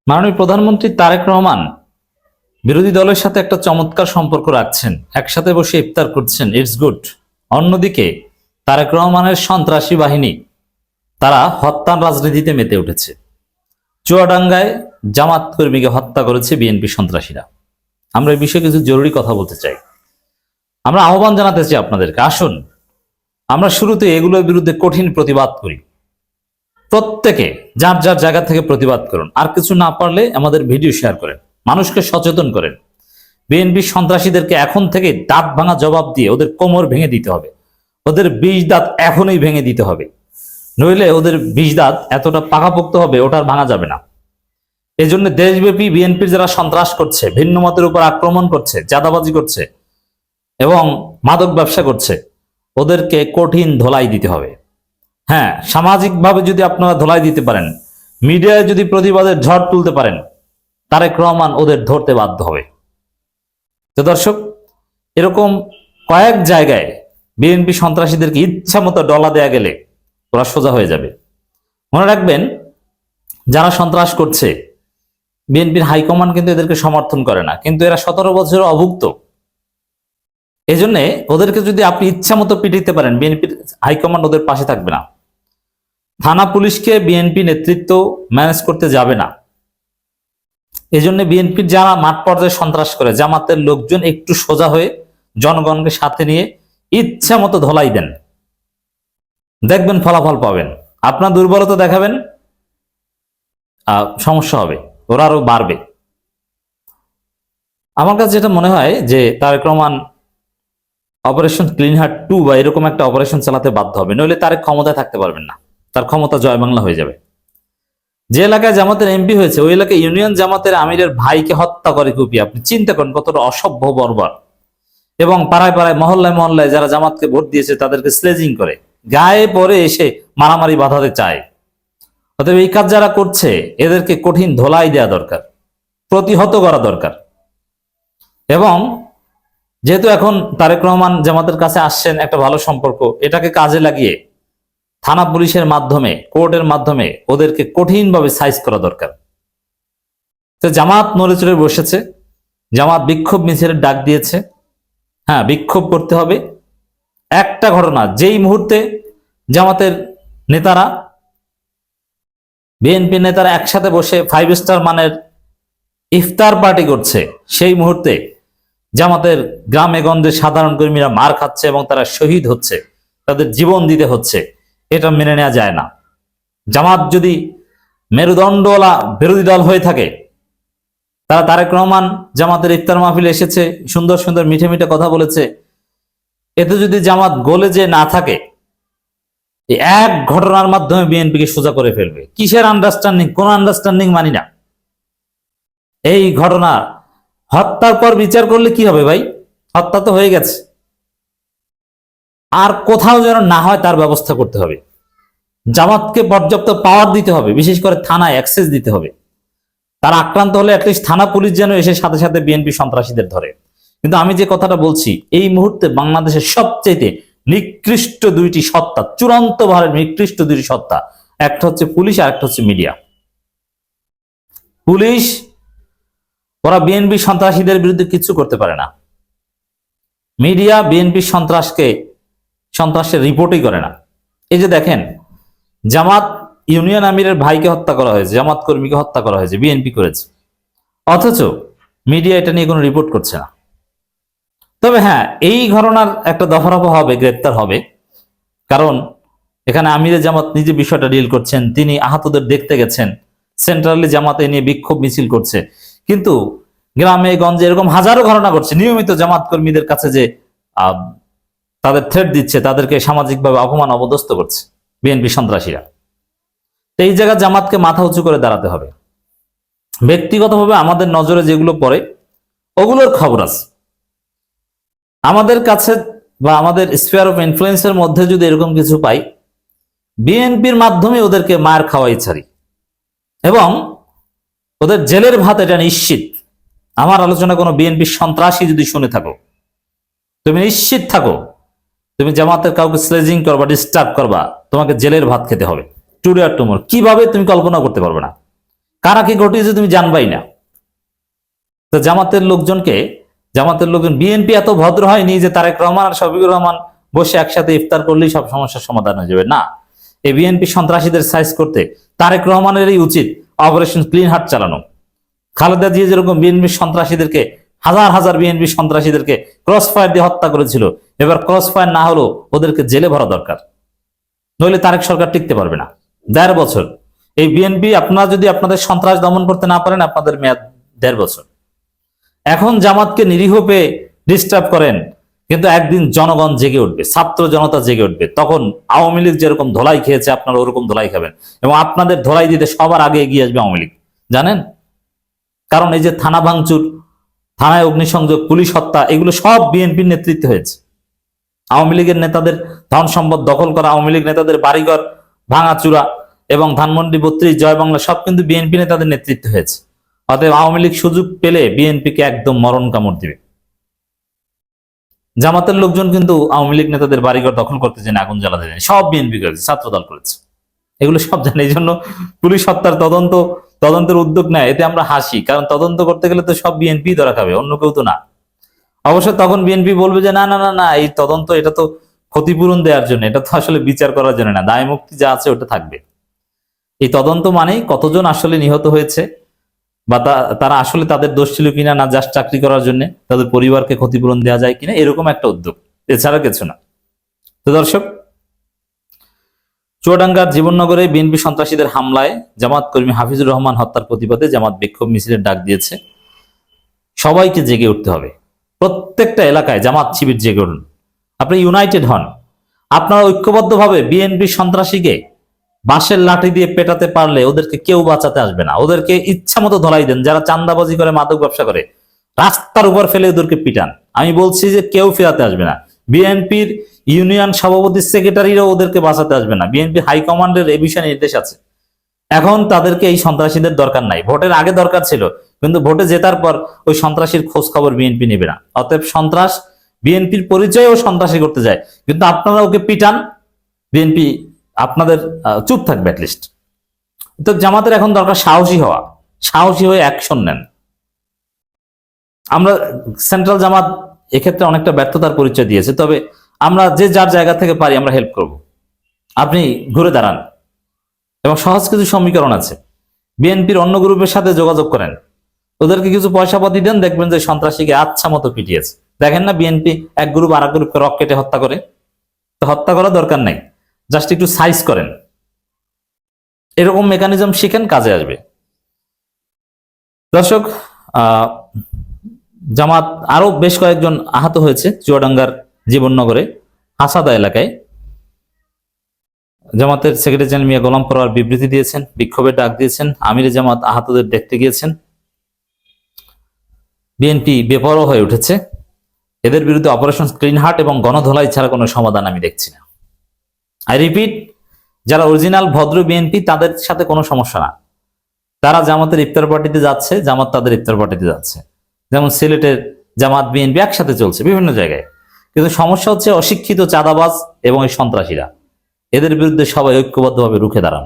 মাননীয় প্রধানমন্ত্রী তারেক রহমান বিরোধী দলের সাথে একটা চমৎকার সম্পর্ক রাখছেন, একসাথে বসে ইফতার করছেন, ইটস গুড। অন্যদিকে তারেক রহমানের সন্ত্রাসী বাহিনী তারা হত্যার রাজনীতিতে মেতে উঠেছে। চুয়াডাঙ্গায় জামাত কর্মীকে হত্যা করেছে বিএনপি সন্ত্রাসীরা। আমরা এই বিষয়ে কিছু জরুরি কথা বলতে চাই। আমরা আহ্বান জানাতে চাই আপনাদেরকে, আসুন আমরা শুরুতে এগুলোর বিরুদ্ধে কঠিন প্রতিবাদ করি। প্রত্যেকে যার যার জায়গা থেকে প্রতিবাদ করুন, আর কিছু না পারলে আমাদের ভিডিও শেয়ার করেন, মানুষকে সচেতন করেন। বিএনপি সন্ত্রাসীদেরকে এখন থেকে দাঁত ভাঙা জবাব দিয়ে ওদের কোমর ভেঙে দিতে হবে, ওদের 20 দাঁত এখনই ভেঙে দিতে হবে, নইলে ওদের 20 দাঁত এতটা পাকাপোক্ত হবে ওটা আর ভাঙা যাবে না। এই জন্য দেশব্যাপী বিএনপির যারা সন্ত্রাস করছে, ভিন্ন মতের উপর আক্রমণ করছে, চাঁদাবাজি করছে এবং মাদক ব্যবসা করছে, ওদেরকে কঠিন ধোলাই দিতে হবে। হ্যাঁ, সামাজিকভাবে যদি আপনারা ধোলাই দিতে পারেন, মিডিয়ায় যদি প্রতিবাদের ঝড় তুলতে পারেন, তারেক রহমান ওদের ধরতে বাধ্য হবে। তো দর্শক, এরকম কয়েক জায়গায় বিএনপি সন্ত্রাসীদেরকে ইচ্ছা মতো ডলা দেয়া গেলে ওরা সোজা হয়ে যাবে। মনে রাখবেন, যারা সন্ত্রাস করছে বিএনপির হাইকমান্ড কিন্তু এদেরকে সমর্থন করে না, কিন্তু এরা 17 বছর অভুক্ত। এই জন্যে ওদেরকে যদি আপনি ইচ্ছা মতো পিটিতে পারেন, বিএনপির হাইকমান্ড ওদের পাশে থাকবে না। থানা পুলিশকে বিএনপি নেতৃত্ব ম্যানেজ করতে যাবে না। এই জন্য বিএনপির যারা মাঠ পর্যায়ে সন্ত্রাস করে, জামাতের লোকজন একটু সোজা হয়ে জনগণকে সাথে নিয়ে ইচ্ছা মতো ধলাই দেন, দেখবেন ফলাফল পাবেন। আপনার দুর্বলতা দেখাবেন, সমস্যা হবে, ওরা আরো বাড়বে। আমার কাছে যেটা মনে হয় যে Tarek Rahman operation clean heart 2 বা এরকম একটা অপারেশন চালাতে বাধ্য হবে, নইলে তারেক ক্ষমতায় থাকতে পারবেন না, তার ক্ষমতা জয় বাংলা হয়ে যাবে। যে এলাকায় জামাতের এমপি হয়েছে ওই এলাকায় ইউনিয়ন জামাতের আমিরের ভাইকে হত্যা করে কুপিয়ে, আপনি চিন্তা করেন কতটা অসভ্য বর্বর। এবং পাড়ায় পাড়ায় মহল্লায় মহল্লায় যারা জামাতকে ভোট দিয়েছে তাদেরকে স্লেজিং করে, গায়ে পরে এসে মারামারি বাঁধাতে চায়। অতএব এই কাজ যারা করছে এদেরকে কঠিন ধোলাই দেওয়া দরকার, প্রতিহত করা দরকার। এবং যেহেতু এখন তারেক রহমান জামাতের কাছে আসছেন, একটা ভালো সম্পর্ক, এটাকে কাজে লাগিয়ে থানা পুলিশের মাধ্যমে, কোর্টের মাধ্যমে ওদেরকে কঠিনভাবে সাইজ করা দরকার। তো জামাত নড়ে চড়ে বসেছে, জামাত বিক্ষোভ মিছিলের ডাক দিয়েছে। হ্যাঁ, বিক্ষোভ করতে হবে। একটা ঘটনা, যেই মুহূর্তে জামাতের নেতারা, বিএনপি নেতারা একসাথে বসে 5 স্টার মানের ইফতার পার্টি করছে, সেই মুহূর্তে জামাতের গ্রামে গঞ্জে সাধারণ কর্মীরা মার খাচ্ছে এবং তারা শহীদ হচ্ছে, তাদের জীবন দিতে হচ্ছে, এটা মেনে নেওয়া যায় না। জামাত যদি মেরুদণ্ডওয়ালা বিরোধী দল হয়ে থাকে, তারা তারেক রহমান জামাতের ইফতার মাহফিলে এসেছে, সুন্দর সুন্দর মিঠে মিঠে কথা বলেছে, এতে যদি জামাত গলে যে না থাকে, এক ঘটনার মাধ্যমে বিএনপিকে সোজা করে ফেলবে। কিসের আন্ডারস্ট্যান্ডিং? কোন আন্ডারস্ট্যান্ডিং মানি না। এই ঘটনা হত্যার পর বিচার করলে কি হবে ভাই? হত্যা তো হয়ে গেছে, আর কোথাও যেন না হয় তার ব্যবস্থা করতে হবে। জামাতকে পর্যাপ্ত পাওয়ার দিতে হবে, বিশেষ করে থানায় অ্যাক্সেস দিতে হবে। তারা আক্রান্ত হলে অ্যাটলিস্ট থানা পুলিশ যেন এসে সাথে সাথে বিএনপি সন্ত্রাসীদের ধরে। কিন্তু আমি যে কথাটা বলছি, এই মুহূর্তে বাংলাদেশের সবচেয়ে নিকৃষ্ট 2টি সত্তা, চূড়ান্ত ভাবে নিকৃষ্ট 2টি সত্তা, একটা হচ্ছে পুলিশ আর একটা হচ্ছে মিডিয়া। পুলিশ ওরা বিএনপি সন্ত্রাসীদের বিরুদ্ধে কিছু করতে পারে না, মিডিয়া বিএনপি সন্ত্রাসের রিপোর্টই করে না। এই যে দেখেন, জামাত ইউনিয়ন আমিরের ভাইকে হত্যা করা হয়েছে, জামাত কর্মীকে হত্যা করা হয়েছে, বিএনপি করেছে, অথচ মিডিয়া এটা নিয়ে কোনো রিপোর্ট করছে না। তবে হ্যাঁ, এই ঘটনার একটা দফারফা হবে, গ্রেপ্তার হবে, কারণ এখানে আমিরে জামাত নিজে বিষয়টা ডিল করছেন, তিনি আহতদের দেখতে গেছেন, সেন্ট্রালি জামাতে নিয়ে বিক্ষোভ মিছিল করছে। কিন্তু গ্রামে গঞ্জে এরকম হাজারো ঘটনা ঘটছে, নিয়মিত জামাত কর্মীদের কাছে যে তাদের থ্রেট দিচ্ছে, তাদেরকে সামাজিকভাবে অপমান অপদস্থ করছে বিএনপি সন্ত্রাসীরা। তো এই জায়গায় জামাতকে মাথা উঁচু করে দাঁড়াতে হবে। ব্যক্তিগতভাবে আমাদের নজরে যেগুলো পড়ে ওগুলোর খবর আছে আমাদের কাছে, বা আমাদের স্ফিয়ার অফ ইনফ্লুয়েন্সের মধ্যে যদি এরকম কিছু পাই, বিএনপির মাধ্যমে ওদেরকে মার খাওয়াই ছাড়ি, এবং ওদের জেলের ভাত, এটা নিশ্চিত। আমার আলোচনা কোনো বিএনপি সন্ত্রাসী যদি শুনে থাকো, তুমি নিশ্চিত থাকো, তুমি জামাতের কাউকে স্লেজিং করবা, ডিস্টার্ব করবা, তোমাকে জেলের ভাত খেতে হবে টুডে আর টুমোর। কিভাবে তুমি কল্পনা করতে পারবে না। কারা কি ঘটিয়েছে তুমি জানবাই না। তো জামাতের লোকজন বিএনপি এত ভদ্র হয়নি যে তারেক রহমান আর শফিকুর রহমান বসে একসাথে ইফতার করলেই সব সমস্যার সমাধান হয়ে যাবে। না, এই বিএনপি সন্ত্রাসীদের সাইজ করতে তারেক রহমানেরই উচিত অপারেশন ক্লিন হার্ট চালানো। খালেদা জিয়া যেরকম বিএনপি সন্ত্রাসীদেরকে হাজার হাজার বিএনপি সন্ত্রাসীদেরকে ক্রস ফায়ার দিয়ে হত্যা করেছিল, এবার ক্রস ফায়ার না হলেও ওদেরকে জেলে ভরা দরকার, নইলে তারেক সরকার টিকতে পারবে না ১.৫ বছর। এই বিএনপি আপনারা যদি আপনাদের সন্ত্রাস দমন করতে না পারেন, আপনাদের মেয়াদ ১.৫ বছর। এখন জামাতকে নিরীহ পেয়ে ডিস্টার্ব করেন, কিন্তু একদিন জনগণ জেগে উঠবে, ছাত্র জনতা জেগে উঠবে, তখন আওয়ামী লীগ যেরকম ধোলাই খেয়েছে আপনারা ওরকম ধোলাই খাবেন, এবং আপনাদের ধোলাই দিতে সবার আগে এগিয়ে আসবে আওয়ামী লীগ, জানেন? কারণ এই যে থানা ভাঙচুর, থানায় অগ্নিসংযোগ, পুলিশ হত্যা, এগুলো সব বিএনপির নেতৃত্বে হয়েছে। আওয়ামী লীগের নেতাদের ধন সম্পদ দখল করা, আওয়ামী লীগ নেতাদের বাড়িঘর ভাঙাচুরা এবং ধানমন্ডি ৩২ জয় বাংলা সব কিন্তু বিএনপি নেতাদের নেতৃত্বে হয়েছে। অতএব আওয়ামী লীগ সুযোগ পেলে বিএনপিকে একদম মরণ কামড় দিবে। জামাতের লোকজন কিন্তু আওয়ামী লীগ নেতাদের বাড়িঘর দখল করতে চায়, আগুন জ্বালাতে চায়, সব বিএনপি করেছে, ছাত্রদল করেছে, এগুলো সব জানে। এই জন্য পুলিশ হত্যার তদন্তের উদ্যোগ নেয়, এতে আমরা হাসি, কারণ তদন্ত করতে গেলে তো সব বিএনপি ধরা খাবে, অন্য কেউ তো না। অবশ্য তখন বিএনপি বলবে যে না না না না, এই তদন্ত এটা তো ক্ষতিপূরণ দেওয়ার জন্য, এটা তো আসলে বিচার করার জন্য না, দায় মুক্তি যা আছে ওটা থাকবে। এই তদন্ত মানেই কতজন আসলে নিহত হয়েছে বা তারা আসলে তাদের দোষ ছিল কিনা, না জাস্ট চাকরি করার জন্য তাদের পরিবারকে ক্ষতিপূরণ দেওয়া যায় কিনা, এরকম একটা উদ্যোগ, এছাড়া কিছু না। তো দর্শক, চুয়াডাঙ্গার জীবননগরে বিএনপি সন্ত্রাসীদের হামলায় জামাত কর্মী হাফিজুর রহমান হত্যার প্রতিবাদে জামাত বিক্ষোভ মিছিলের ডাক দিয়েছে। সবাইকে জেগে উঠতে হবে, প্রত্যেকটা এলাকায় জামাত শিবির জেগে উঠুন, আপনি ইউনাইটেড হন। আপনারা ঐক্যবদ্ধভাবে বিএনপি সন্ত্রাসীকে বাঁশের লাঠি দিয়ে পেটাতে পারলে ওদেরকে কেউ বাঁচাতে আসবে না। ওদেরকে ইচ্ছা মতো ধলাই দেন, যারা চাঁদাবাজি করে, মাদক ব্যবসা করে, রাস্তার উপর ফেলে ওদেরকে পিটান, আমি বলছি যে কেউ ফেরাতে আসবে না। বিএনপির ইউনিয়ন সভাপতি সেক্রেটারিরাও ওদেরকে বাঁচাতে আসবে না। বিএনপি হাইকমান্ডের এ বিষয়ে নির্দেশ আছে। এখন তাদেরকে এই সন্ত্রাসীদের দরকার নাই, ভোটের আগে দরকার ছিল, কিন্তু ভোটে জেতার পর ওই সন্ত্রাসীর খোঁজ খবর বিএনপি নেবে না। অতএব সন্ত্রাস বিএনপির পরিচয়ও সন্ত্রাসী করতে যায়, কিন্তু আপনারা ওকে পিটান, বিএনপি আপনাদের চুপ থাকবে অ্যাটলিস্ট। তো জামাতের এখন দরকার সাহসী হওয়া, সাহসী হয়ে অ্যাকশন নেন। আমরা সেন্ট্রাল জামাত এক্ষেত্রে অনেকটা ব্যর্থতার পরিচয় দিয়েছে, তবে আমরা যে যার জায়গা থেকে পারি আমরা হেল্প করব। আপনি ঘুরে দাঁড়ান, এবং সহজ কিছু সমীকরণ আছে, বিএনপির অন্য গ্রুপের সাথে যোগাযোগ করেন, ওদেরকে কিছু পয়সা পাতি দেন, দেখবেন যে সন্ত্রাসীকে আচ্ছা মতো পিটিয়েছে। দেখেন না বিএনপি এক গ্রুপ আর এক গ্রুপকে রক কেটে হত্যা করে, তো হত্যা করার দরকার নাই, জাস্ট একটু সাইজ করেন, এরকম মেকানিজম শিখেন, কাজে আসবে। দর্শক, জামাত আরো বেশ কয়েকজন আহত হয়েছে চুয়াডাঙ্গার জীবননগরে হাসাদা এলাকায়। জামাতের সেক্রেটারি জেনারেল মিয়া গোলাম পরোয়ার বিবৃতি দিয়েছেন, বিক্ষোভের ডাক দিয়েছেন, আমিরে জামাত আহতদের দেখতে গিয়েছেন। বিএনপি বেপরোয়া হয়ে উঠেছে, এদের বিরুদ্ধে অপারেশন ক্লিন হার্ট এবং গণধোলাই ছাড়া কোনো সমাধান আমি দেখছি না। আই রিপিট, যারা অরিজিনাল ভদ্র বিএনপি তাদের সাথে কোনো সমস্যা না, তারা জামাতের ইফতার পার্টিতে যাচ্ছে, জামাত তাদের ইফতার পার্টিতে যাচ্ছে, যেমন সিলেটের জামাত বিএনপি একসাথে চলছে বিভিন্ন জায়গায়। কিন্তু সমস্যা হচ্ছে অশিক্ষিত চাঁদাবাজ এবং এই সন্ত্রাসীরা, এদের বিরুদ্ধে সবাই ঐক্যবদ্ধভাবে রুখে দাঁড়ান।